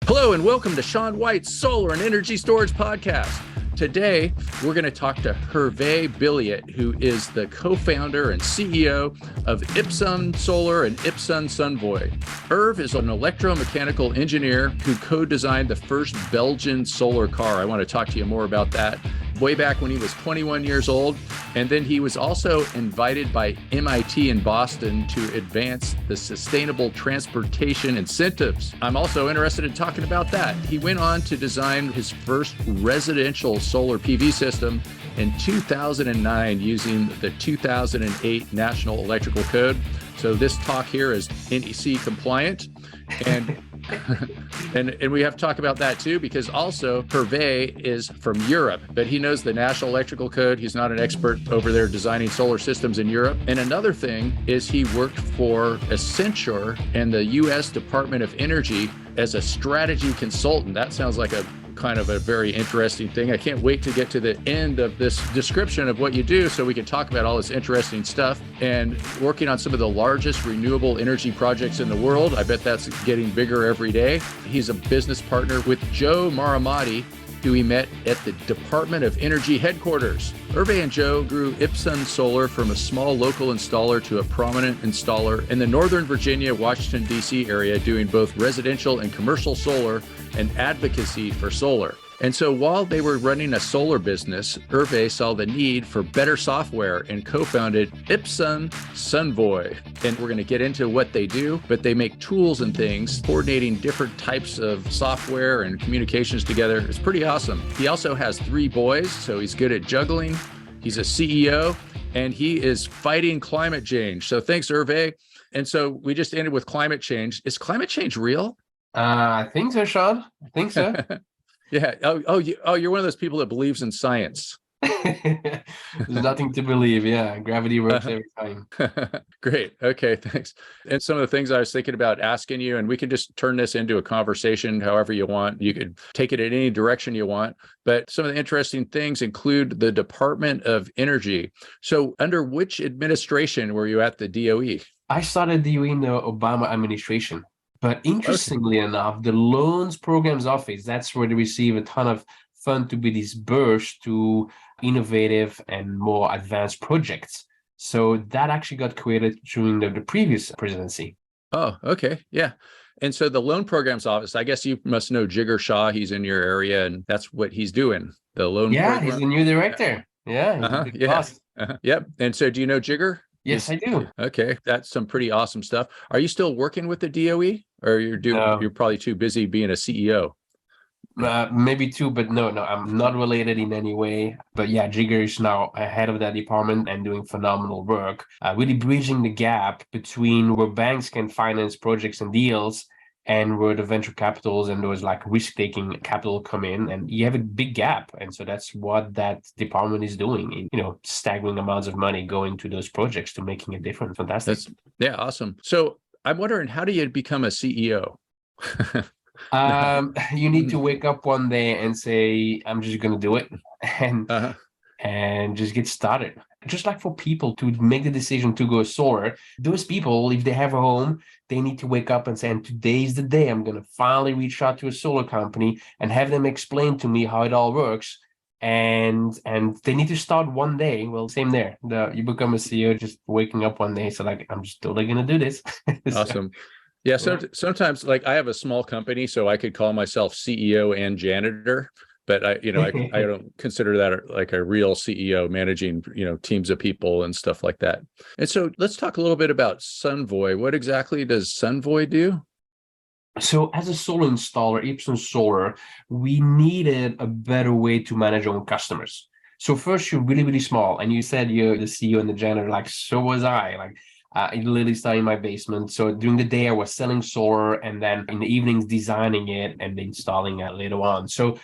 Hello and welcome to Sean White's Solar and Energy Storage Podcast. Today, we're going to talk to Herve Billiet, who is the co-founder and CEO of Ipsun Solar and Ipsun Sunvoy. Herve is an electro-mechanical engineer who co-designed the first Belgian solar car. I want to talk to you more about that. Way back when he was 21 years old. And then he was also invited by MIT in Boston to advance the sustainable transportation incentives. I'm also interested in talking about that. He went on to design his first residential solar PV system in 2009 using the 2008 National Electrical Code. So this talk here is NEC compliant. And and we have to talk about that too, because also Herve is from Europe, but he knows the National Electrical Code. He's not an expert over there designing solar systems in Europe. And another thing is he worked for Accenture and the US Department of Energy as a strategy consultant. That sounds like a kind of a very interesting thing. I can't wait to get to the end of this description of what you do so we can talk about all this interesting stuff. And working on some of the largest renewable energy projects in the world. I bet that's getting bigger every day. He's a business partner with Joe Marhamati, who he met at the Department of Energy headquarters. Herve and Joe grew Ipsun Solar from a small local installer to a prominent installer in the Northern Virginia, Washington, D.C. area, doing both residential and commercial solar and advocacy for solar. And so while they were running a solar business, Herve saw the need for better software and co-founded Ipsun Sunvoy. And we're going to get into what they do, but they make tools and things, coordinating different types of software and communications together. It's pretty awesome. He also has 3 boys, so he's good at juggling. He's a CEO, and he is fighting climate change. So thanks, Herve. And so we just ended with climate change. Is climate change real? I think so, Sean. I think so. Yeah. You're one of those people that believes in science. There's nothing to believe. Yeah. Gravity works every time. Great. Okay. Thanks. And some of the things I was thinking about asking you, and we can just turn this into a conversation however you want. You could take it in any direction you want. But some of the interesting things include the Department of Energy. So under which administration were you at the DOE? I started DOE in the Obama administration. But interestingly enough, the Loans Programs Office, that's where they receive a ton of fund to be disbursed to innovative and more advanced projects. So that actually got created during the previous presidency. Oh, okay. Yeah. And so the Loan Programs Office, I guess you must know Jigger Shah. He's in your area, and that's what he's doing. The loan program. He's the new director. Yeah. Yep. And so do you know Jigger? Yes, I do. Okay, that's some pretty awesome stuff. Are you still working with the DOE, or you're probably too busy being a CEO? Maybe too, but no, I'm not related in any way. But yeah, Jigger is now head of that department and doing phenomenal work, really bridging the gap between where banks can finance projects and deals and where the venture capitals and those like risk-taking capital come in, and you have a big gap. And so that's what that department is doing, staggering amounts of money going to those projects to making a difference. Fantastic. Awesome. So I'm wondering, how do you become a CEO? You need to wake up one day and say, I'm just going to do it and just get started. Just like for people to make the decision to go solar, those people, if they have a home, they need to wake up and say, and today's the day I'm going to finally reach out to a solar company and have them explain to me how it all works. And they need to start one day. Well, same there. You become a CEO just waking up one day. So like, I'm just totally going to do this. Awesome. Yeah. So sometimes, like, I have a small company, so I could call myself CEO and janitor. But I don't consider that like a real CEO managing, teams of people and stuff like that. And so let's talk a little bit about Sunvoy. What exactly does Sunvoy do? So as a solar installer, Ipsun Solar, we needed a better way to manage our own customers. So first, you're really, really small. And you said you're the CEO and the janitor, like, so was I. Like, I literally started in my basement. So during the day, I was selling solar, and then in the evenings, designing it and installing it later on. So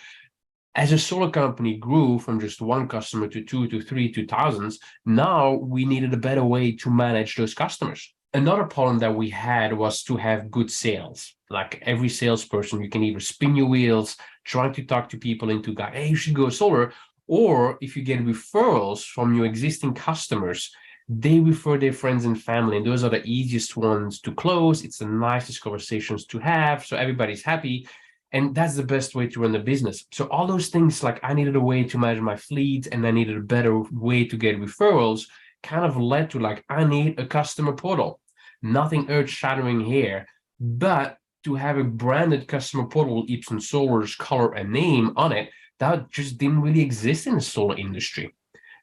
as a solar company grew from just one customer to 2 to 3 to thousands, now we needed a better way to manage those customers. Another problem that we had was to have good sales. Like every salesperson, you can either spin your wheels, trying to talk to people into, hey, you should go solar. Or if you get referrals from your existing customers, they refer their friends and family, and those are the easiest ones to close. It's the nicest conversations to have, so everybody's happy. And that's the best way to run the business. So all those things, like I needed a way to manage my fleet and I needed a better way to get referrals, kind of led to like, I need a customer portal. Nothing earth-shattering here, but to have a branded customer portal, Ipsun Solar's color and name on it, that just didn't really exist in the solar industry.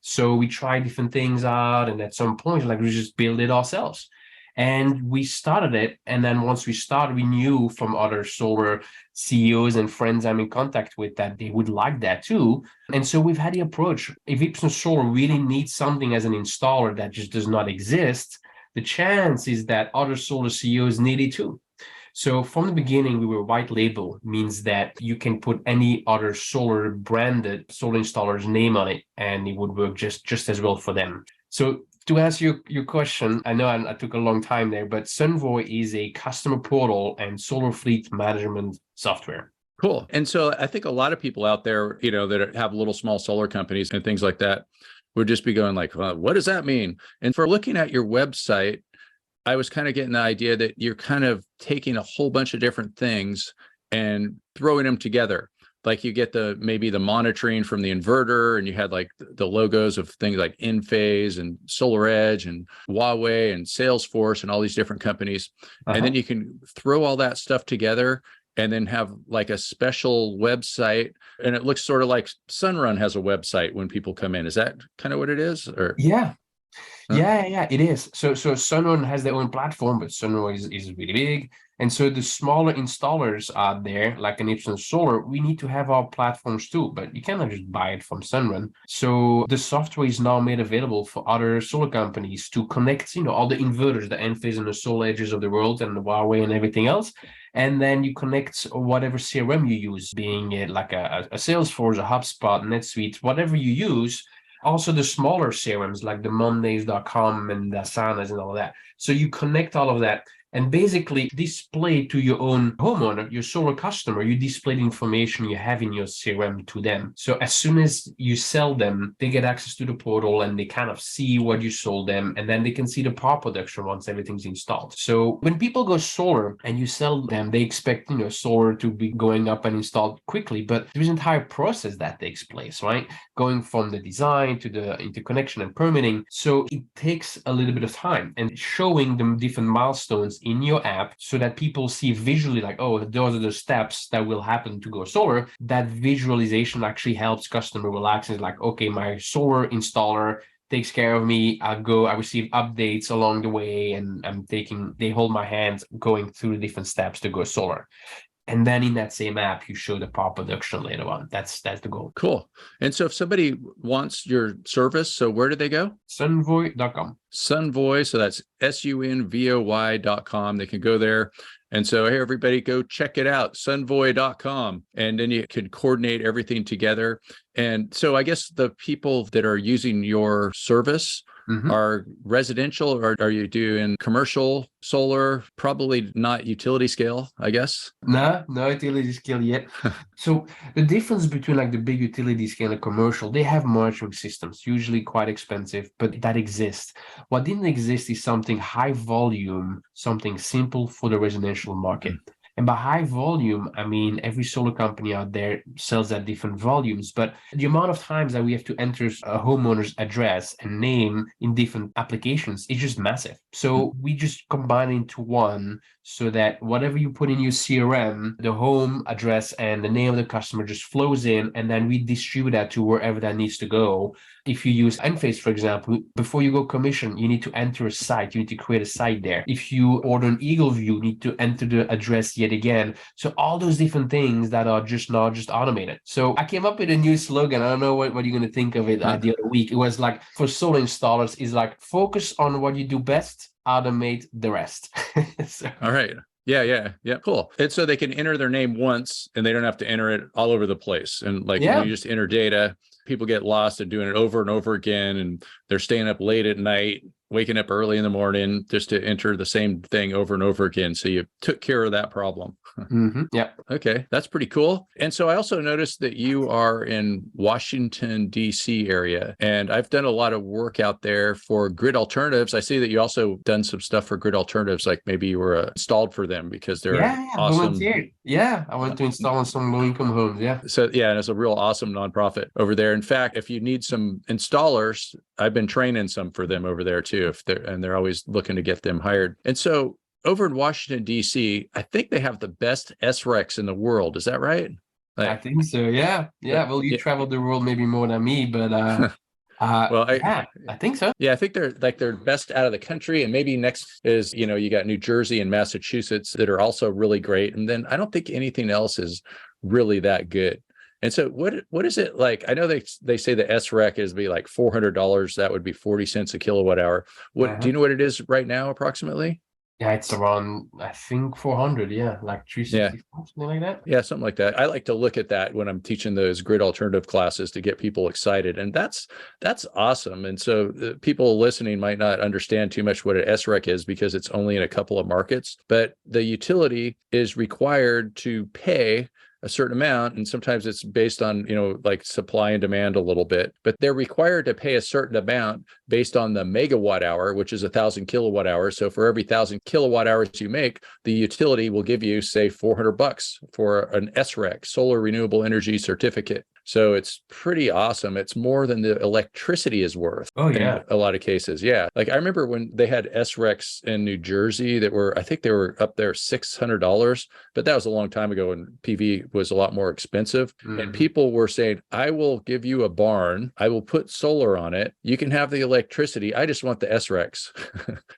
So we tried different things out, and at some point, like we just build it ourselves. And we started it. And then once we started, we knew from other solar CEOs and friends I'm in contact with that they would like that too. And so we've had the approach. If Ipsun Solar really needs something as an installer that just does not exist, the chance is that other solar CEOs need it too. So from the beginning, we were white label, means that you can put any other solar branded solar installer's name on it, and it would work just as well for them. So to answer your question, I know I took a long time there, but Sunvoy is a customer portal and solar fleet management software. Cool. And so I think a lot of people out there, that have little small solar companies and things like that would just be going like, well, what does that mean? And for looking at your website, I was kind of getting the idea that you're kind of taking a whole bunch of different things and throwing them together. Like you get maybe the monitoring from the inverter, and you had like the logos of things like Enphase and SolarEdge and Huawei and Salesforce and all these different companies. And then you can throw all that stuff together and then have like a special website. And it looks sort of like Sunrun has a website when people come in. Is that kind of what it is? Or Yeah. Yeah, it is. So Sunrun has their own platform, but Sunrun is really big. And so the smaller installers out there, like an Ipsun Solar, we need to have our platforms too, but you cannot just buy it from Sunrun. So the software is now made available for other solar companies to connect, all the inverters, the Enphase and the SolarEdges of the world and the Huawei and everything else. And then you connect whatever CRM you use, being it like a Salesforce, a HubSpot, NetSuite, whatever you use. Also the smaller CRMs like the Mondays.com and the Asanas and all of that. So you connect all of that and basically display to your own homeowner, your solar customer, you display the information you have in your CRM to them. So as soon as you sell them, they get access to the portal and they kind of see what you sold them, and then they can see the power production once everything's installed. So when people go solar and you sell them, they expect, solar to be going up and installed quickly, but there's an entire process that takes place, right? Going from the design to the interconnection and permitting. So it takes a little bit of time, and showing them different milestones in your app so that people see visually like, oh, those are the steps that will happen to go solar. That visualization actually helps customer relax. It's like, okay, my solar installer takes care of me. I receive updates along the way, and they hold my hand going through the different steps to go solar. And then in that same app, you show the power production later on. That's the goal. Cool. And so if somebody wants your service, so where do they go? Sunvoy.com. Sunvoy. So that's SUNVOY.com. They can go there. And so, hey, everybody, go check it out, sunvoy.com. And then you can coordinate everything together. And so I guess the people that are using your service are residential, or are you doing commercial solar? Probably not utility scale, I guess. No utility scale yet. So the difference between like the big utility scale and commercial, they have monitoring systems, usually quite expensive, but that exists. What didn't exist is something high volume, something simple for the residential market. And by high volume, I mean, every solar company out there sells at different volumes, but the amount of times that we have to enter a homeowner's address and name in different applications is just massive. So we just combine it into one, so that whatever you put in your CRM, the home address and the name of the customer just flows in, and then we distribute that to wherever that needs to go. If you use Enphase, for example, before you go commission, you need to enter a site. You need to create a site there. If you order an Eagle View, you need to enter the address yet again. So all those different things that are just automated. So I came up with a new slogan. I don't know what you're going to think of it the other week. It was like, for solar installers, is like, focus on what you do best, automate the rest. So. All right. Yeah. Cool. And so they can enter their name once and they don't have to enter it all over the place. And like, when you just enter data, people get lost in doing it over and over again, and they're staying up late at night waking up early in the morning just to enter the same thing over and over again. So you took care of that problem. Yeah. Okay, that's pretty cool. And so I also noticed that you are in Washington, D.C. area, and I've done a lot of work out there for Grid Alternatives. I see that you also done some stuff for Grid Alternatives, like maybe you were installed for them because they're awesome. Volunteered. Yeah, I went to install on some low-income homes. Yeah. So yeah, and it's a real awesome nonprofit over there. In fact, if you need some installers, I've been training some for them over there too. They're always looking to get them hired. And so over in Washington, D.C., I think they have the best SRECs in the world. Is that right? I think so. Yeah. Well, you traveled the world maybe more than me, but well, I think so. Yeah, I think they're best out of the country. And maybe next is, you got New Jersey and Massachusetts that are also really great. And then I don't think anything else is really that good. And so what is it like? I know they say the SREC is be like $400. That would be 40 cents a kilowatt hour. Do you know what it is right now approximately? Yeah, it's around, I think 400. Yeah, like 360, something like that. Yeah, something like that. I like to look at that when I'm teaching those grid alternative classes to get people excited. And that's awesome. And so people listening might not understand too much what an SREC is because it's only in a couple of markets, but the utility is required to pay a certain amount. And sometimes it's based on, like supply and demand a little bit, but they're required to pay a certain amount based on the megawatt hour, which is 1,000 kilowatt hours. So for every 1,000 kilowatt hours you make, the utility will give you, say, $400 for an SREC, solar renewable energy certificate. So it's pretty awesome. It's more than the electricity is worth. Oh, yeah. In a lot of cases. Yeah. Like I remember when they had SRECs in New Jersey I think they were up there $600, but that was a long time ago when PV was a lot more expensive. And people were saying, I will give you a barn. I will put solar on it. You can have the electricity. I just want the SRECs.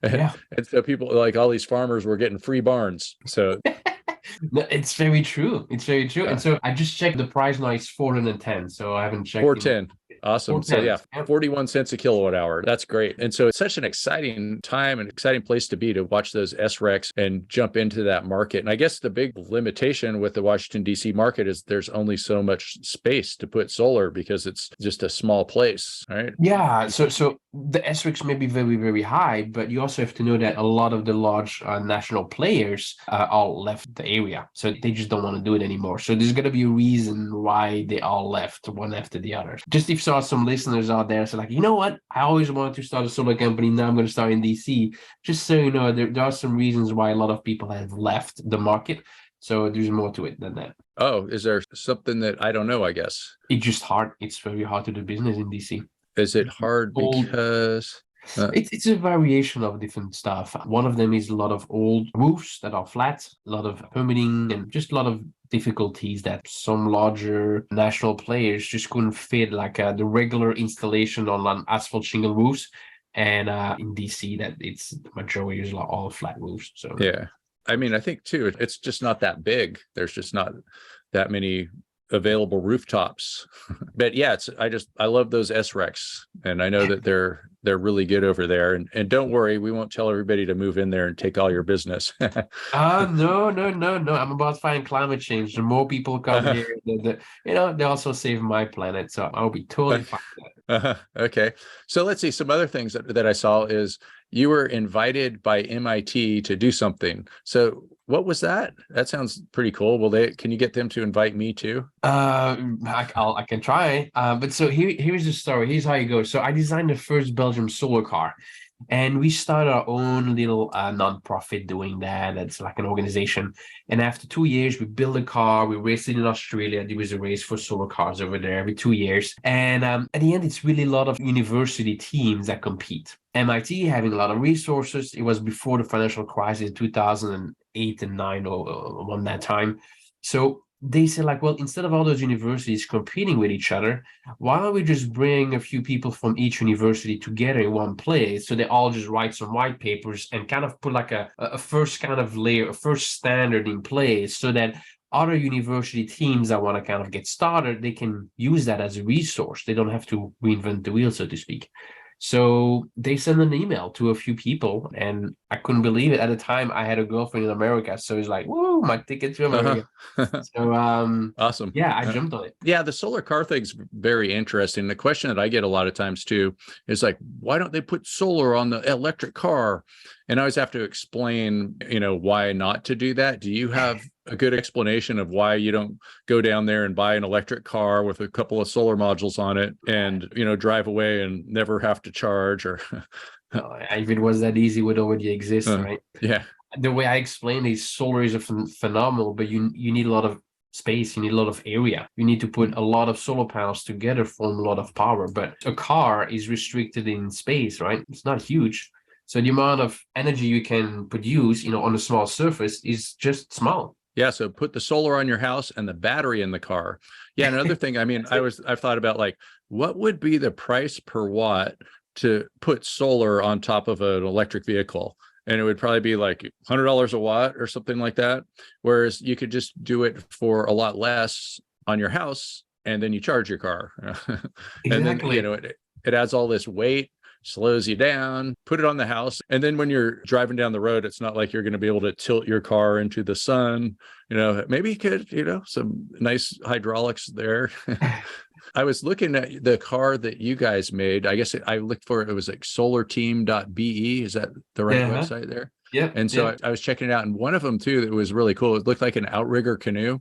And so people, like all these farmers, were getting free barns. So no, it's very true. Yeah. And so I just checked the price now. It's 410. So I haven't checked. 410. Awesome. 410. So 41 cents a kilowatt hour. That's great. And so it's such an exciting time and exciting place to be to watch those SRECs and jump into that market. And I guess the big limitation with the Washington, D.C. market is there's only so much space to put solar because it's just a small place, right? Yeah. So the SRECs may be very, very high, but you also have to know that a lot of the large national players all left the area. So they just don't want to do it anymore. So there's going to be a reason why they all left one after the other. Just if some listeners out there, so like, you know what? I always wanted to start a solar company. Now I'm going to start in DC. Just so you know, there are some reasons why a lot of people have left the market. So there's more to it than that. Oh, is there something that I don't know, I guess? It's just hard. It's very hard to do business in DC. Is it hard because... It's a variation of different stuff. One of them is a lot of old roofs that are flat, a lot of permitting, and just a lot of difficulties that some larger national players just couldn't fit, like the regular installation on asphalt shingle roofs. And in DC, that it's the majority is all flat roofs. So yeah, I mean, I think too, it's just not that big. There's just not that many available rooftops. But yeah, I love those SRECs, and I know that they're really good over there. And don't worry, we won't tell everybody to move in there and take all your business. No. I'm about to find climate change. The more people come here, they also save my planet. So I'll be totally fine with that. Okay. So let's see. Some other things that I saw is you were invited by MIT to do something. So what was that? That sounds pretty cool. Can you get them to invite me too? I can try. But so here's the story. Here's how it goes. So I designed the first Belgian solar car, and we started our own little nonprofit doing that. It's like an organization. And after 2 years, we built a car. We raced it in Australia. There was a race for solar cars over there every 2 years. And at the end, it's really a lot of university teams that compete. MIT having a lot of resources. It was before the financial crisis, 2008 and 9 or around that time. So they said, like, well, instead of all those universities competing with each other, why don't we just bring a few people from each university together in one place, so they all just write some white papers and kind of put like a first kind of layer, a first standard in place, so that other university teams that want to kind of get started, they can use that as a resource. They don't have to reinvent the wheel, so to speak. So they sent an email to a few people, and I couldn't believe it. At the time, I had a girlfriend in America, so it's like, whoa, my ticket to America. So Awesome. yeah, I jumped on it. Yeah, the solar car thing's very interesting. The question that I get a lot of times too is like, why don't they put solar on the electric car? And I always have to explain, why not to do that. Do you have a good explanation of why you don't go down there and buy an electric car with a couple of solar modules on it and, drive away and never have to charge or if it was that easy, it would already exist, right? Yeah. The way I explain is solar is a phenomenal, but you need a lot of space, you need a lot of area. You need to put a lot of solar panels together, form a lot of power. But a car is restricted in space, right? It's not huge. So the amount of energy you can produce, on a small surface is just small. Yeah. So put the solar on your house and the battery in the car. Yeah. Another thing, I've thought about like, what would be the price per watt to put solar on top of an electric vehicle? And it would probably be like $100 a watt or something like that. Whereas you could just do it for a lot less on your house and then you charge your car. And Exactly. then, it adds all this weight, slows you down, put it on the house. And then when you're driving down the road, it's not like you're going to be able to tilt your car into the sun. Maybe you could, some nice hydraulics there. I was looking at the car that you guys made. I guess I looked for it. It was like solarteam.be. Is that the right website there? Yeah. And so I was checking it out. And one of them too, that was really cool. It looked like an outrigger canoe.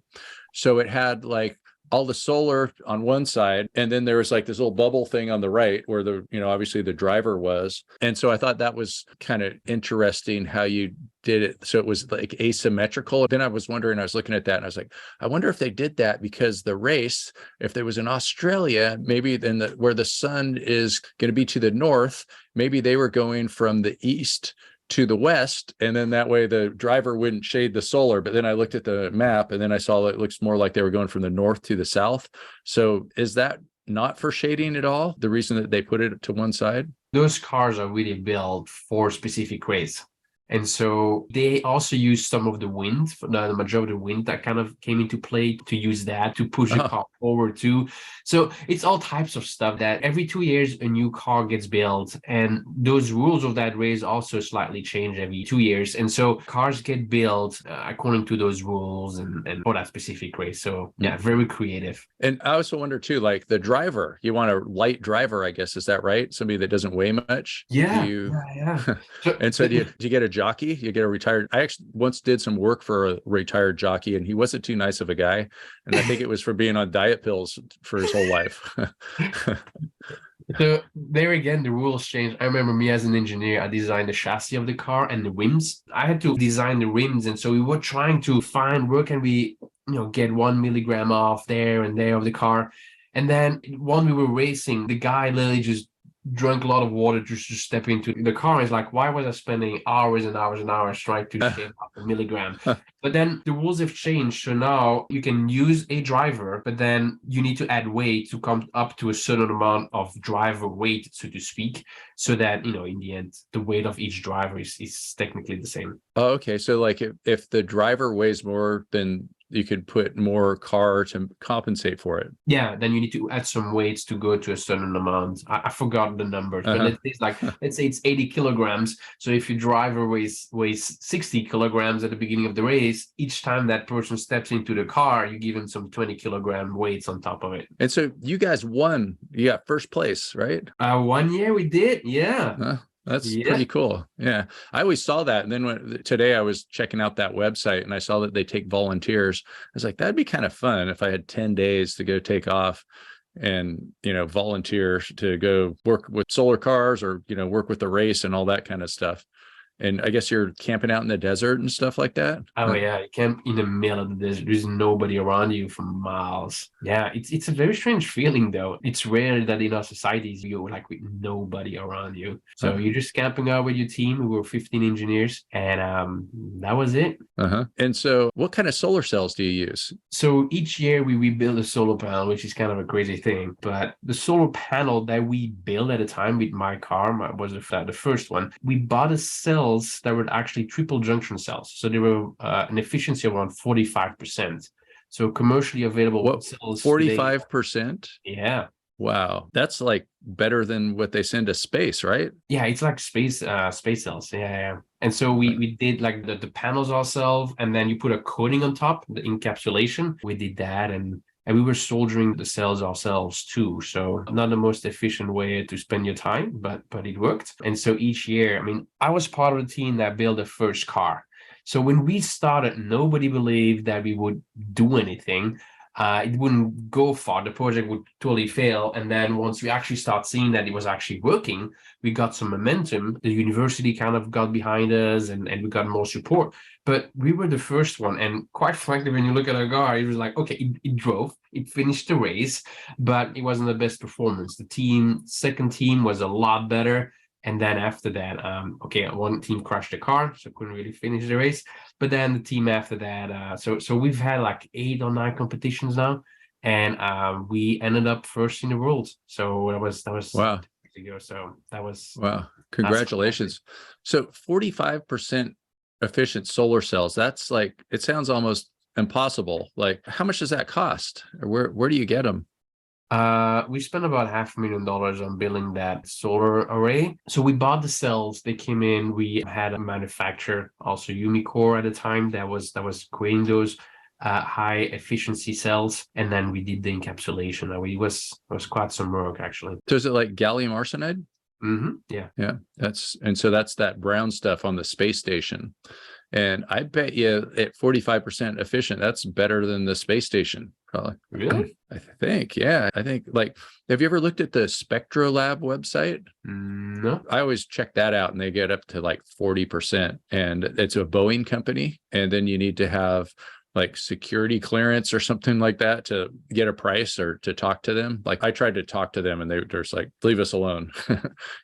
So it had like all the solar on one side, and then there was like this little bubble thing on the right where obviously the driver was. And so I thought that was kind of interesting how you did it. So it was like asymmetrical. Then I was wondering, I was looking at that and I was like, I wonder if they did that because the race, if there was in Australia, maybe then where the sun is going to be to the north, maybe they were going from the east to the west, and then that way the driver wouldn't shade the solar. But then I looked at the map and then I saw that it looks more like they were going from the north to the south. So is that not for shading at all, the reason that they put it to one side? Those cars are really built for specific race. And so they also use some of the wind, the majority of the wind that kind of came into play, to use that to push the car forward too. So it's all types of stuff that every 2 years a new car gets built, and those rules of that race also slightly change every 2 years. And so cars get built according to those rules and for that specific race. So yeah, very creative. And I also wonder too, like the driver, you want a light driver, I guess, is that right? Somebody that doesn't weigh much? Yeah. And so do you get a jockey? You get a retired. I actually once did some work for a retired jockey, and he wasn't too nice of a guy. And I think it was for being on diet pills for his whole life. So there again, the rules change. I remember me as an engineer, I designed the chassis of the car and the rims. I had to design the rims. And so we were trying to find where can we, get 1 milligram off there and there of the car. And then when we were racing, the guy literally just drank a lot of water just to step into the car. It's like, why was I spending hours and hours and hours trying to shave up a milligram? But then the rules have changed. So now you can use a driver, but then you need to add weight to come up to a certain amount of driver weight, so to speak, so that, in the end, the weight of each driver is technically the same. Oh, okay. So like if the driver weighs more, then you could put more car to compensate for it. Yeah, then you need to add some weights to go to a certain amount. I forgot the numbers, but let's say it's 80 kilograms. So if your driver weighs 60 kilograms at the beginning of the race, each time that person steps into the car, you give him some 20 kilogram weights on top of it. And so you guys won. You got first place, right? 1 year we did. Yeah. That's pretty cool. Yeah. I always saw that. And then today I was checking out that website and I saw that they take volunteers. I was like, that'd be kind of fun if I had 10 days to go take off and, volunteer to go work with solar cars or, work with the race and all that kind of stuff. And I guess you're camping out in the desert and stuff like that. Oh yeah, you camp in the middle of the desert. There's nobody around you for miles. Yeah, it's a very strange feeling though. It's rare that in our societies you're like with nobody around you. So you're just camping out with your team. We were 15 engineers, and that was it. And so, what kind of solar cells do you use? So each year we build a solar panel, which is kind of a crazy thing. But the solar panel that we built at a time with my car was the first one. We bought a cell that were actually triple junction cells. So they were an efficiency of around 45%. So commercially available cells. 45%? Yeah. Wow. That's like better than what they send to space, right? Yeah, it's like space cells. Yeah. And so we did like the panels ourselves, and then you put a coating on top, the encapsulation. We did that, and we were soldering the cells ourselves too. So not the most efficient way to spend your time, but it worked. And so each year, I mean, I was part of the team that built the first car. So when we started, nobody believed that we would do anything. It wouldn't go far. The project would totally fail. And then once we actually start seeing that it was actually working, we got some momentum. The university kind of got behind us, and we got more support. But we were the first one. And quite frankly, when you look at our car, it was like, okay, it drove, it finished the race, but it wasn't the best performance. The second team was a lot better. And then after that, one team crashed the car, so couldn't really finish the race. But then the team after that, so we've had like 8 or 9 competitions now, and we ended up first in the world. So that was Wow. ago. So that was Wow. Congratulations. So 45% efficient solar cells. That's like, it sounds almost impossible. Like, how much does that cost? Or where do you get them? We spent about $500,000 on building that solar array. So we bought the cells, they came in. We had a manufacturer, also Umicore at the time, that was creating those high efficiency cells, and then we did the encapsulation. It was quite some work, actually. So is it like gallium arsenide? Yeah. That's that brown stuff on the space station. And I bet you at 45% efficient, that's better than the space station, probably. Really? I think, yeah. I think, like, have you ever looked at the Spectra Lab website? No. I always check that out, and they get up to like 40%. And it's a Boeing company. And then you need to have like security clearance or something like that to get a price or to talk to them. Like, I tried to talk to them, and they're just like, leave us alone.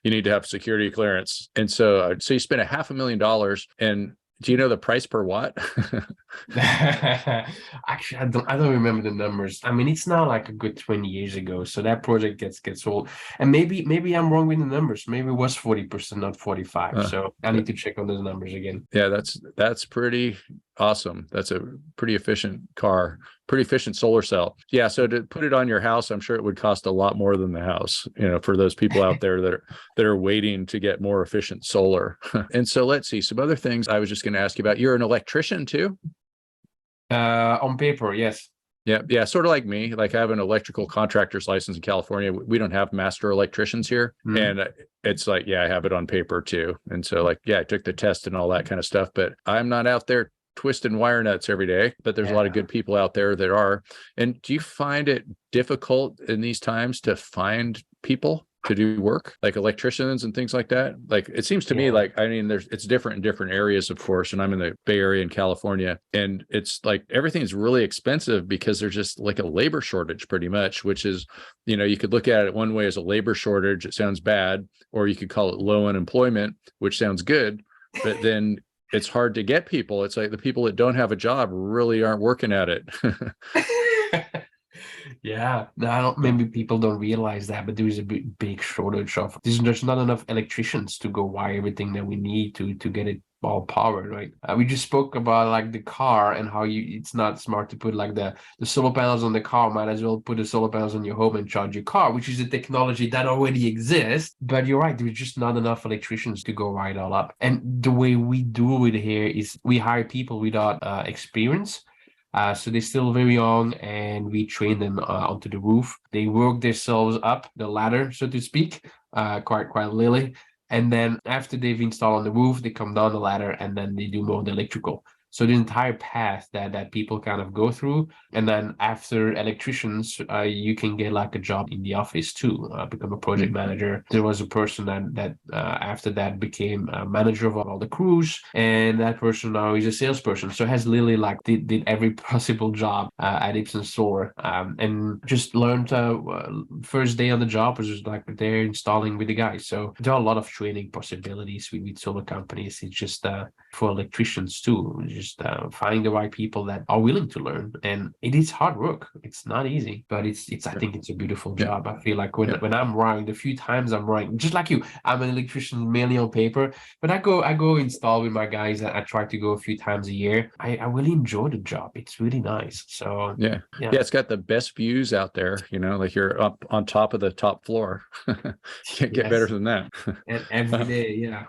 You need to have security clearance. And so you spent $500,000, and do you know the price per watt? Actually, I don't remember the numbers. I mean, it's now like a good 20 years ago. So that project gets old. And maybe I'm wrong with the numbers. Maybe it was 40%, not 45. So I need to check on those numbers again. Yeah, that's pretty awesome. That's a pretty efficient car, pretty efficient solar cell. Yeah. So to put it on your house, I'm sure it would cost a lot more than the house, for those people out there that are waiting to get more efficient solar. And so let's see some other things I was just going to ask you about. You're an electrician too? On paper, yes. Yeah. Sort of like me. Like, I have an electrical contractor's license in California. We don't have master electricians here. And it's like, yeah, I have it on paper too. And so, like, yeah, I took the test and all that kind of stuff, but I'm not out there twisting wire nuts every day. But there's a lot of good people out there that are. And do you find it difficult in these times to find people to do work, like electricians and things like that? Like, it seems to me like, I mean, it's different in different areas, of course. And I'm in the Bay Area in California, and it's like everything's really expensive because there's just like a labor shortage pretty much, which is, you could look at it one way as a labor shortage. It sounds bad, or you could call it low unemployment, which sounds good, but then it's hard to get people. It's like the people that don't have a job really aren't working at it. Yeah, no, maybe people don't realize that, but there is a big shortage of. There's not enough electricians to go wire everything that we need to get it all powered, right? We just spoke about like the car and how it's not smart to put like the solar panels on the car. Might as well put the solar panels on your home and charge your car, which is a technology that already exists. But you're right, there's just not enough electricians to go wire it all up. And the way we do it here is we hire people without experience. So they're still very young, and we train them onto the roof. They work themselves up the ladder, so to speak, quite literally. And then after they've installed on the roof, they come down the ladder, and then they do more of the electrical. So the entire path that people kind of go through. And then after electricians, you can get like a job in the office too, become a project manager. There was a person that after that became a manager of all the crews, and that person now is a salesperson. So has literally like did every possible job at Ipsun Solar, and just learned first day on the job was just like they're installing with the guys. So there are a lot of training possibilities with solar companies. It's just for electricians too. Just finding the right people that are willing to learn, and it is hard work. It's not easy, but it's I think it's a beautiful job. I feel like when I'm writing, the few times I'm writing, just like you, I'm an electrician mainly on paper, but I go install with my guys. I try to go a few times a year. I really enjoy the job. It's really nice. So yeah, it's got the best views out there. Like you're up on top of the top floor. Can't get better than that. And every day, yeah.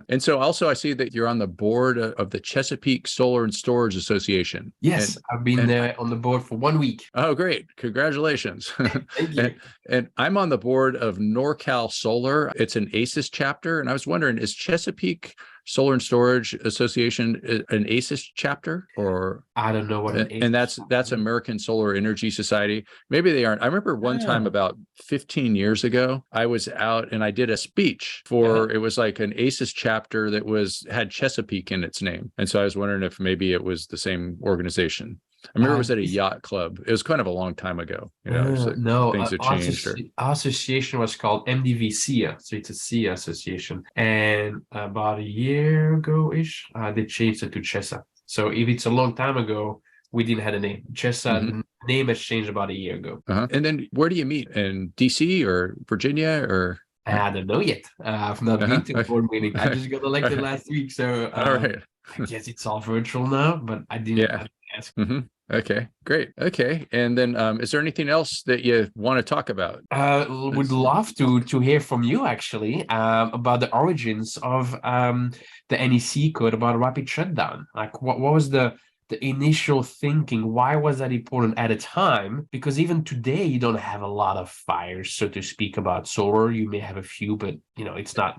And so also I see that you're on the board of the Chesapeake Solar and Storage Association. Yes, I've been on the board for 1 week. Oh, great. Congratulations. Thank you. And I'm on the board of NorCal Solar. It's an ACES chapter. And I was wondering, is Chesapeake Solar and Storage Association an ACES chapter? Or I don't know what an ACES and that's American Solar Energy Society. Maybe they aren't. I remember one time about 15 years ago, I was out and I did a speech for it was like an ACES chapter that had Chesapeake in its name. And so I was wondering if maybe it was the same organization. I remember it was at a yacht club. It was kind of a long time ago. No, things have changed. Our association was called MDVCA, so it's a SIA association. And about a year ago-ish, they changed it to CHESA. So if it's a long time ago, we didn't have a name. CHESA, the name has changed about a year ago. And then where do you meet? In DC or Virginia or? I don't know yet. I've not been to a board meeting. I just got elected last week, so all right. I guess it's all virtual now, but I didn't ask. Okay, great. Okay. And then is there anything else that you want to talk about? Would love to hear from you actually about the origins of the NEC code about rapid shutdown. Like what was the initial thinking? Why was that important at a time? Because even today you don't have a lot of fires, so to speak, about solar. You may have a few, but it's not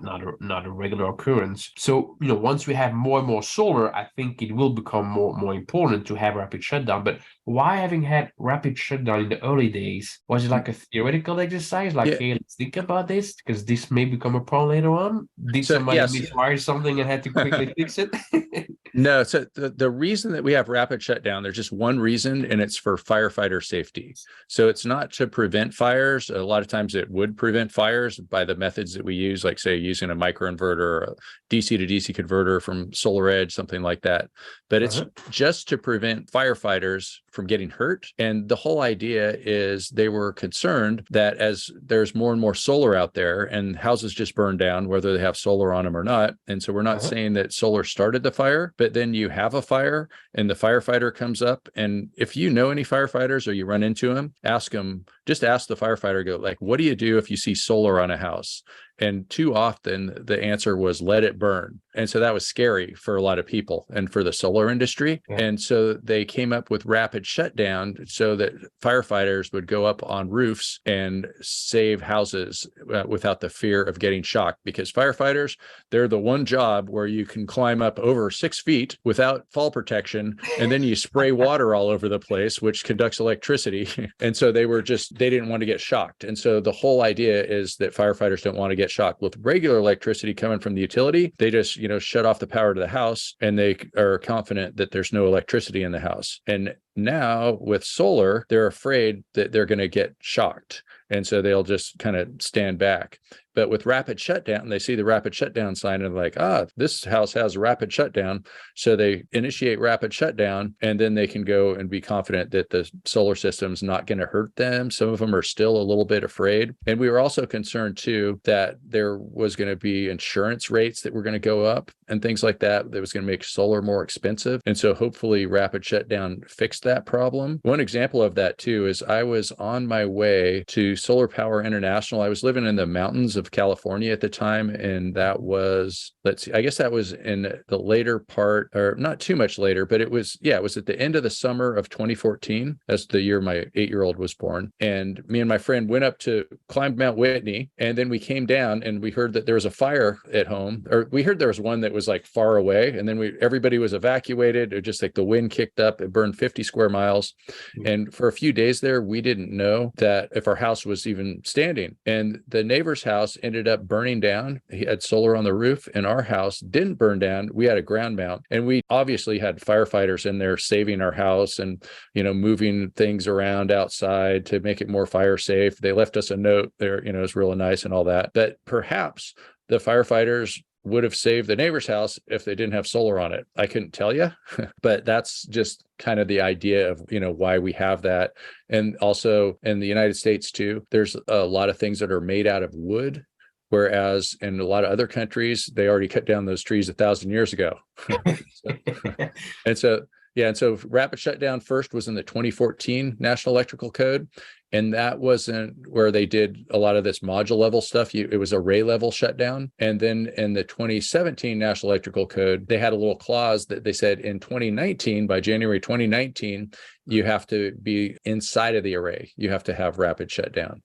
a regular occurrence. So once we have more and more solar, I think it will become more important to have rapid shutdown. But why having had rapid shutdown in the early days? Was it like a theoretical exercise? Like, hey, let's think about this because this may become a problem later on. Did somebody miswire something and had to quickly fix it? No. So the reason that we have rapid shutdown, there's just one reason, and it's for firefighter safety. So it's not to prevent fires. A lot of times it would prevent fires by the methods that we use, like say using a microinverter, a DC to DC converter from SolarEdge, something like that. But it's just to prevent firefighters from getting hurt. And the whole idea is they were concerned that as there's more and more solar out there and houses just burn down, whether they have solar on them or not. And so we're not saying that solar started the fire, but then you have a fire and the firefighter comes up. And if you know any firefighters or you run into them, ask the firefighter, go like, what do you do if you see solar on a house? And too often the answer was let it burn. And so that was scary for a lot of people and for the solar industry. Yeah. And so they came up with rapid shutdown so that firefighters would go up on roofs and save houses without the fear of getting shocked, because firefighters, they're the one job where you can climb up over 6 feet without fall protection. And then you spray water all over the place, which conducts electricity. And so they didn't want to get shocked. And so the whole idea is that firefighters don't want to get shocked. With regular electricity coming from the utility, they just, shut off the power to the house and they are confident that there's no electricity in the house. And now with solar, they're afraid that they're going to get shocked. And so they'll just kind of stand back. But with rapid shutdown, they see the rapid shutdown sign and they're like, this house has a rapid shutdown. So they initiate rapid shutdown, and then they can go and be confident that the solar system's not going to hurt them. Some of them are still a little bit afraid. And we were also concerned too that there was going to be insurance rates that were going to go up and things like that. That was going to make solar more expensive. And so hopefully rapid shutdown fixed that problem. One example of that too is I was on my way to Solar Power International. I was living in the mountains of California at the time, and that was, I guess that was in the later part, or not too much later, but it was at the end of the summer of 2014. That's the year my 8-year-old was born. And me and my friend went up to climb Mount Whitney, and then we came down and we heard that there was a fire at home, or we heard there was one that was like far away, and then everybody was evacuated. It just like the wind kicked up, it burned 50 square miles. And for a few days there, we didn't know that if our house was even standing. And the neighbor's house ended up burning down. He had solar on the roof, and our house didn't burn down. We had a ground mount, and we obviously had firefighters in there saving our house and, moving things around outside to make it more fire safe. They left us a note there, it was really nice and all that. But perhaps the firefighters would have saved the neighbor's house if they didn't have solar on it. I couldn't tell you, but that's just kind of the idea of, why we have that. And also in the United States too, there's a lot of things that are made out of wood. Whereas in a lot of other countries, they already cut down those trees 1,000 years ago. And so rapid shutdown first was in the 2014 National Electrical Code. And that wasn't where they did a lot of this module level stuff. It was array level shutdown. And then in the 2017 National Electrical Code, they had a little clause that they said in 2019, by January 2019, you have to be inside of the array. You have to have rapid shutdown.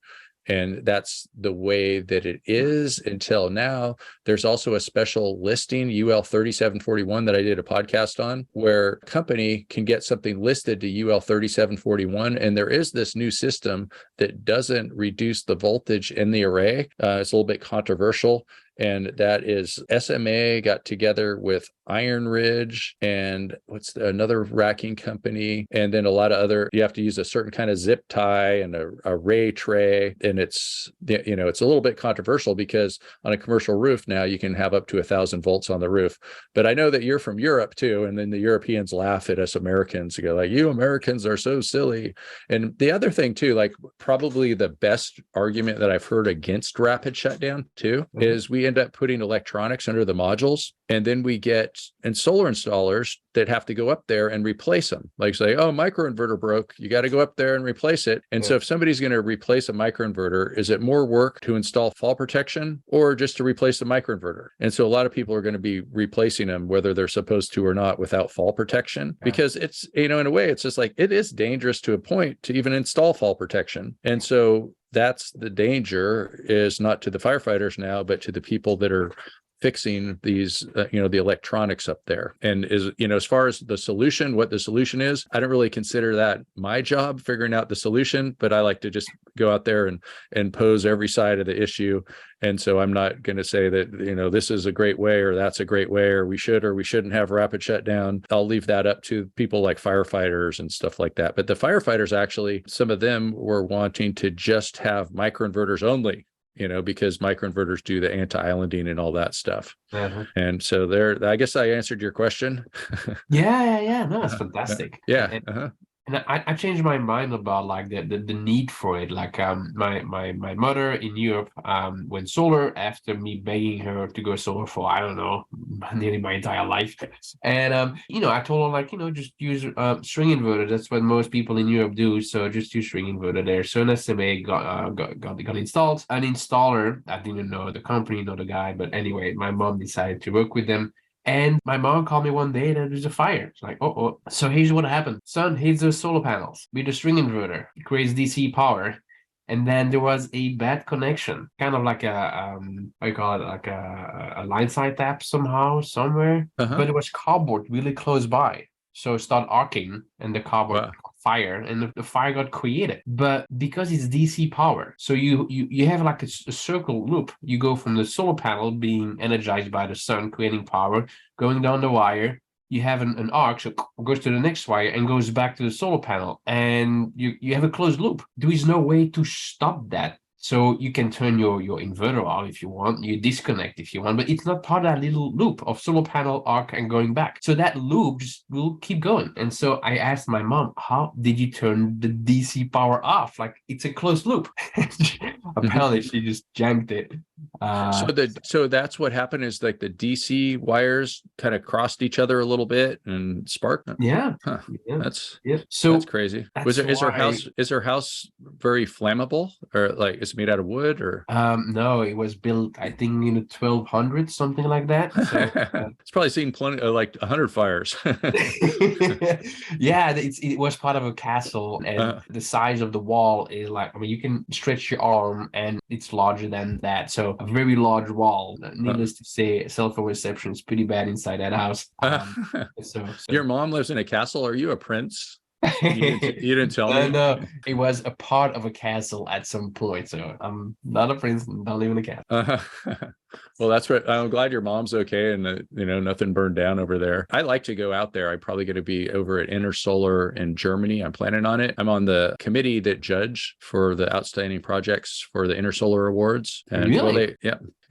And that's the way that it is until now. There's also a special listing, UL 3741, that I did a podcast on, where a company can get something listed to UL 3741. And there is this new system that doesn't reduce the voltage in the array. It's a little bit controversial. And that is SMA got together with Iron Ridge and another racking company. And then a lot of other, you have to use a certain kind of zip tie and a array tray. And it's a little bit controversial because on a commercial roof now you can have up to 1,000 volts on the roof. But I know that you're from Europe too. And then the Europeans laugh at us Americans and go like, you Americans are so silly. And the other thing too, like probably the best argument that I've heard against rapid shutdown too, is we end up putting electronics under the modules, and then we get solar installers that have to go up there and replace them. Like say, oh, microinverter broke, you got to go up there and replace it. And so if somebody's going to replace a microinverter, is it more work to install fall protection or just to replace the microinverter? And so a lot of people are going to be replacing them whether they're supposed to or not without fall protection, because it's, in a way, it's just like, it is dangerous to a point to even install fall protection. And so that's the danger, is not to the firefighters now, but to the people that are fixing these, the electronics up there. And as far as the solution, what the solution is, I don't really consider that my job, figuring out the solution, but I like to just go out there and pose every side of the issue. And so I'm not going to say that, this is a great way or that's a great way, or we should or we shouldn't have rapid shutdown. I'll leave that up to people like firefighters and stuff like that. But the firefighters, actually, some of them were wanting to just have microinverters only, because microinverters do the anti-islanding and all that stuff. And so I guess I answered your question. Yeah. No, that's fantastic. Yeah. And I changed my mind about like the need for it. Like my mother in Europe went solar after me begging her to go solar for, I don't know, nearly my entire life. And I told her like, just use string inverter. That's what most people in Europe do. So just use string inverter there. So an SMA got installed. An installer, I didn't know the company, not the guy, but anyway, my mom decided to work with them. And my mom called me one day that there's a fire. It's like, oh. So here's what happened. Son hits those solar panels with a string inverter. It creates DC power. And then there was a bad connection, kind of like a line side tap somewhere. But it was cardboard really close by. So it started arcing and the cardboard caught fire, and the fire got created. But because it's DC power, so you have like a circle loop. You go from the solar panel being energized by the sun, creating power, going down the wire. You have an arc, so it goes to the next wire and goes back to the solar panel. And you have a closed loop. There is no way to stop that. So you can turn your inverter off if you want, you disconnect if you want, but it's not part of that little loop of solar panel, arc, and going back. So that loop just will keep going. And so I asked my mom, how did you turn the DC power off? Like, it's a closed loop. Apparently she just janked it. So that's what happened, is like the DC wires kind of crossed each other a little bit and sparked. Yeah. That's crazy. Is her house very flammable, or like is it made out of wood, or? No, it was built, I think, in the 1200s, something like that. So, it's probably seen plenty, like 100 fires. Yeah, it was part of a castle, and the size of the wall is like, you can stretch your arm and it's larger than that. So a very large wall. Needless to say, cell phone reception is pretty bad inside that house. So your mom lives in a castle. Are you a prince? You didn't tell me. No, it was a part of a castle at some point. So I'm not a prince, not even a castle. Well, that's right. I'm glad your mom's okay, and that, nothing burned down over there. I like to go out there. I'm probably going to be over at Solar in Germany. I'm planning on it. I'm on the committee that judge for the outstanding projects for the Solar Awards. And really?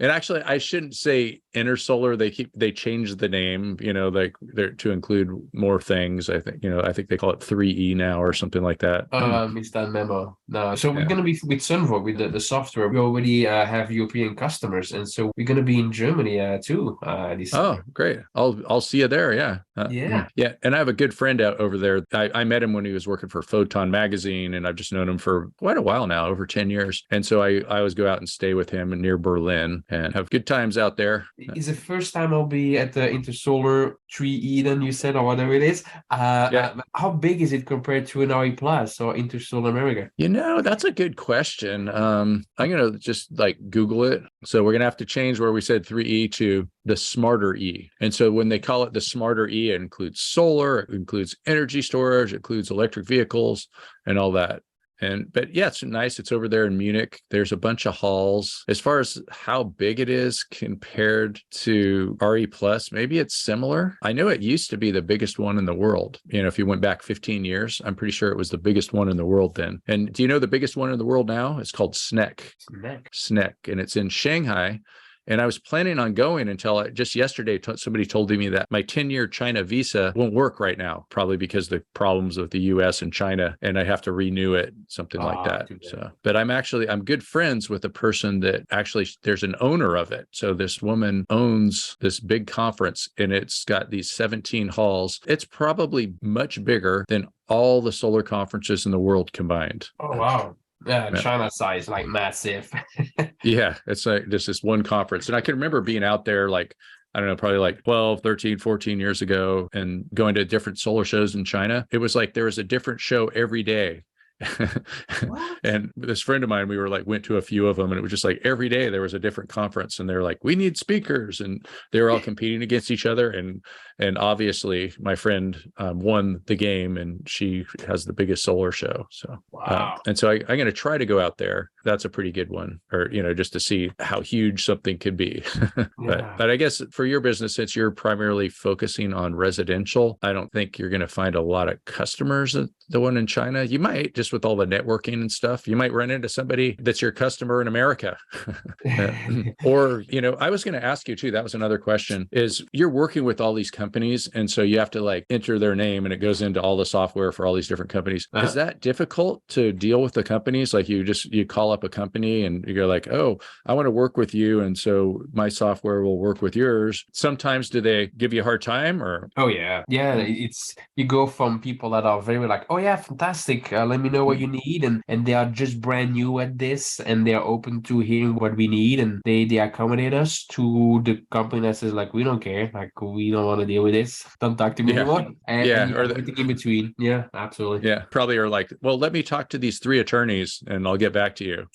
And actually, I shouldn't say Intersolar. They changed the name, they're to include more things. I think they call it 3E now or something like that. Missed that memo. No, so we're Yeah. going to be with Sunvoy with the software. We already have European customers, and so we're going to be in Germany too this Oh, summer. great. I'll see you there. Yeah. Yeah. Yeah. And I have a good friend out over there. I met him when he was working for Photon magazine, and I've just known him for quite a while now, over 10 years. And so I always go out and stay with him near Berlin and have good times out there. Is the first time I'll be at the Intersolar 3E, then you said, or whatever it is. How big is it compared to an RE Plus or Intersolar America? That's a good question. I'm going to just Google it. So we're going to have to change where we said 3E to the smarter E. And so when they call it the smarter E, it includes solar, it includes energy storage, it includes electric vehicles and all that. But yeah, it's nice. It's over there in Munich. There's a bunch of halls. As far as how big it is compared to RE Plus, maybe it's similar. I know it used to be the biggest one in the world. If you went back 15 years, I'm pretty sure it was the biggest one in the world then. And do you know the biggest one in the world now? It's called SNEC. SNEC, and it's in Shanghai. And I was planning on going until just yesterday, somebody told me that my 10-year China visa won't work right now, probably because of the problems with the US and China, and I have to renew it, something like that. So, but I'm good friends with a person that actually, there's an owner of it. So this woman owns this big conference, and it's got these 17 halls. It's probably much bigger than all the solar conferences in the world combined. Oh, wow. Yeah, China size, massive. Yeah, it's just this one conference. And I can remember being out there I don't know, probably 12, 13, 14 years ago and going to different solar shows in China. It was there was a different show every day. And this friend of mine, we went to a few of them, and it was just every day there was a different conference, and they're we need speakers, and they were all competing against each other. And obviously my friend won the game, and she has the biggest solar show. So, and so I'm going to try to go out there. That's a pretty good one, or, just to see how huge something could be. But I guess for your business, since you're primarily focusing on residential, I don't think you're going to find a lot of customers at the one in China. You might, just with all the networking and stuff, you might run into somebody that's your customer in America. Or, I was going to ask you too, that was another question, is you're working with all these companies, and so you have to enter their name, and it goes into all the software for all these different companies. Is that difficult to deal with the companies? You call up a company and you go oh, I want to work with you, and so my software will work with yours. Sometimes do they give you a hard time, or? Oh yeah. It's, you go from people that are very oh yeah, fantastic, let me know what you need, and they are just brand new at this, and they are open to hearing what we need, and they accommodate us, to the company that says we don't care, we don't want to deal with this, don't talk to me anymore, and everything in between. Yeah, absolutely. Yeah, probably are well, let me talk to these 3 attorneys and I'll get back to you.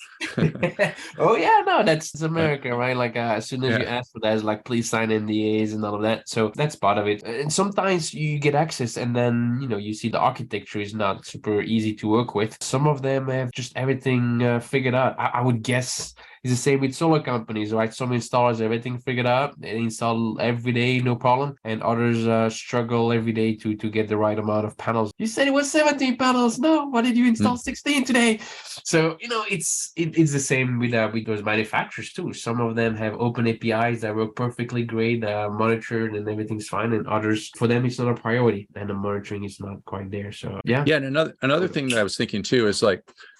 Oh yeah, no, that's America, right? As soon as you ask for that, it's please sign NDAs and all of that. So that's part of it. And sometimes you get access, and then you see the architecture is not super easy to work with. Some of them have just everything figured out. I would guess it's the same with solar companies, right? Some installers have everything figured out, they install every day, no problem, and others struggle every day to get the right amount of panels. You said it was 17 panels. No, why did you install 16 today? So it's the same with those manufacturers too. Some of them have open APIs that work perfectly great, monitored, and everything's fine, and others, for them, it's not a priority, and the monitoring is not quite there. So yeah. And another thing that I was thinking too is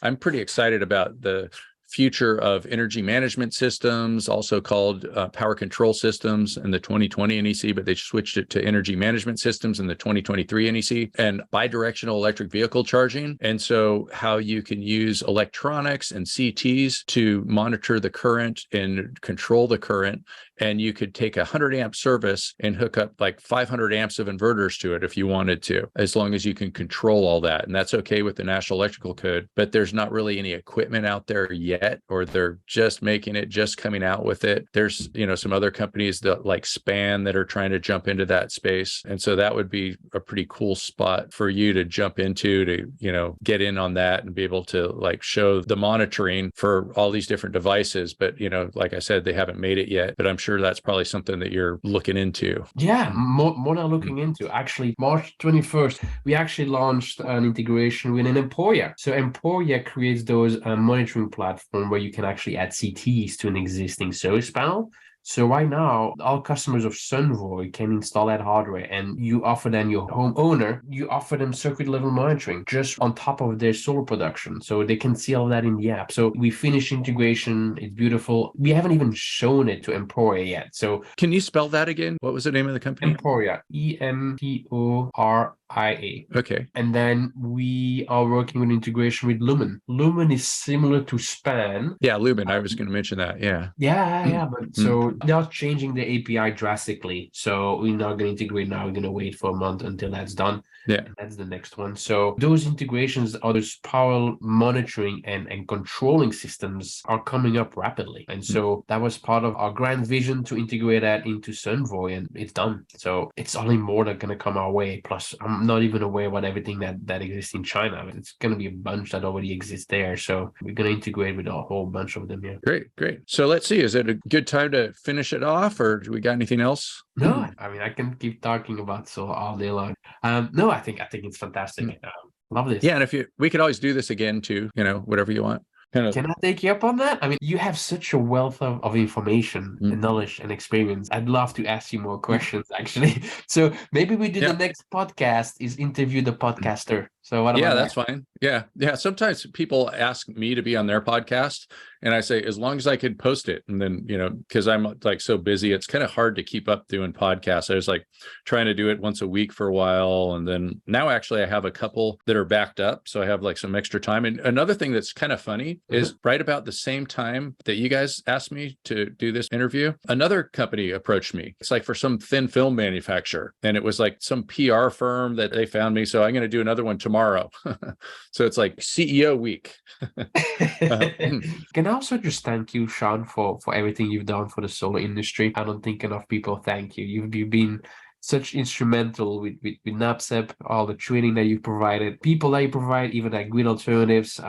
I'm pretty excited about the future of energy management systems, also called power control systems in the 2020 NEC, but they switched it to energy management systems in the 2023 NEC, and bidirectional electric vehicle charging. And so how you can use electronics and CTs to monitor the current and control the current. And you could take 100 amp service and hook up 500 amps of inverters to it if you wanted to, as long as you can control all that. And that's okay with the National Electrical Code, but there's not really any equipment out there yet, or they're just making it, just coming out with it. There's, some other companies that Span that are trying to jump into that space. And so that would be a pretty cool spot for you to jump into, to, get in on that and be able to show the monitoring for all these different devices. But, like I said, they haven't made it yet, but I'm sure that's probably something that you're looking into. Yeah, more than looking into. Actually, March 21st, we actually launched an integration with an Emporia. So Emporia creates those monitoring platforms platform where you can actually add CTs to an existing service panel. So right now, all customers of Sunvoy can install that hardware, and you offer then your homeowner, you offer them circuit level monitoring just on top of their solar production. So they can see all that in the app. So we finished integration. It's beautiful. We haven't even shown it to Emporia yet. So can you spell that again? What was the name of the company? Emporia, EMPORIA. Okay. And then we are working with integration with Lumen. Lumen is similar to Span. Yeah, Lumen. I was going to mention that. Yeah. Yeah. But so they are changing the API drastically. So we're not going to integrate now. We're going to wait for a month until that's done. Yeah. And that's the next one. So those integrations, those power monitoring and controlling systems are coming up rapidly. And so that was part of our grand vision to integrate that into Sunvoy, and it's done. So it's only more that's going to come our way. Plus, I'm not even aware about everything that exists in China. It's going to be a bunch that already exists there. So we're going to integrate with a whole bunch of them. Yeah. Great. So let's see. Is it a good time to finish it off, or do we got anything else? No, I mean, I can keep talking about solar all day long. No, I think it's fantastic. Love this. Yeah, and we could always do this again too. Whatever you want. Can I take you up on that? I mean, you have such a wealth of information and knowledge and experience. I'd love to ask you more questions, actually. So maybe we do the next podcast is interview the podcaster. So what about that's fine. Yeah. Sometimes people ask me to be on their podcast, and I say, as long as I could post it. And then, because I'm like so busy, it's kind of hard to keep up doing podcasts. I was like trying to do it once a week for a while. And then now actually I have a couple that are backed up. So I have like some extra time. And another thing that's kind of funny is right about the same time that you guys asked me to do this interview, another company approached me. It's like for some thin film manufacturer. And it was like some PR firm that they found me. So I'm going to do another one tomorrow. So it's like CEO week. Can I also just thank you, Sean, for everything you've done for the solar industry? I don't think enough people thank you. You've been such instrumental with NABCEP, all the training that you provided, people that you provide, even like grid alternatives,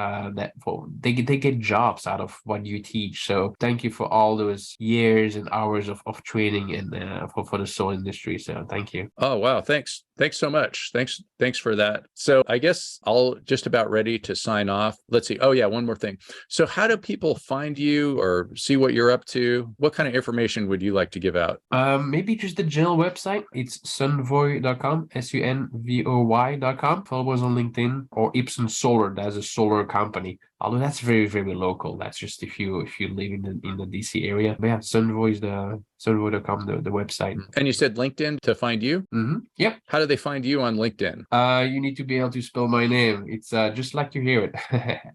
they get jobs out of what you teach. So thank you for all those years and hours of training and for the solar industry. So thank you. Oh, wow. Thanks so much. Thanks for that. So I guess I'll just about ready to sign off. Let's see. Oh yeah, one more thing. So how do people find you or see what you're up to? What kind of information would you like to give out? Maybe just the general website. It's sunvoy.com, SUNVOY.com. Follow us on LinkedIn, or Ipsun Solar. That's a solar company. Although that's very, very local. That's just if you live in the DC area. But yeah, Sunvoy is Sunvoy.com, the website. And you said LinkedIn to find you? Mm-hmm. Yep. How do they find you on LinkedIn? You need to be able to spell my name. It's just like you hear it.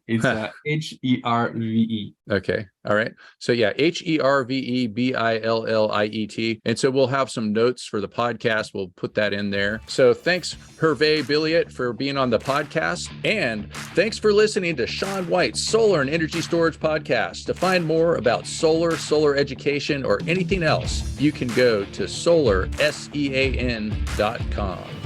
It's Herve. Okay. All right. So yeah, HerveBilliet. And so we'll have some notes for the podcast. We'll put that in there. So thanks, Herve Billiet, for being on the podcast. And thanks for listening to Sean White's Solar and Energy Storage Podcast. To find more about solar education, or anything else, you can go to solarsean.com.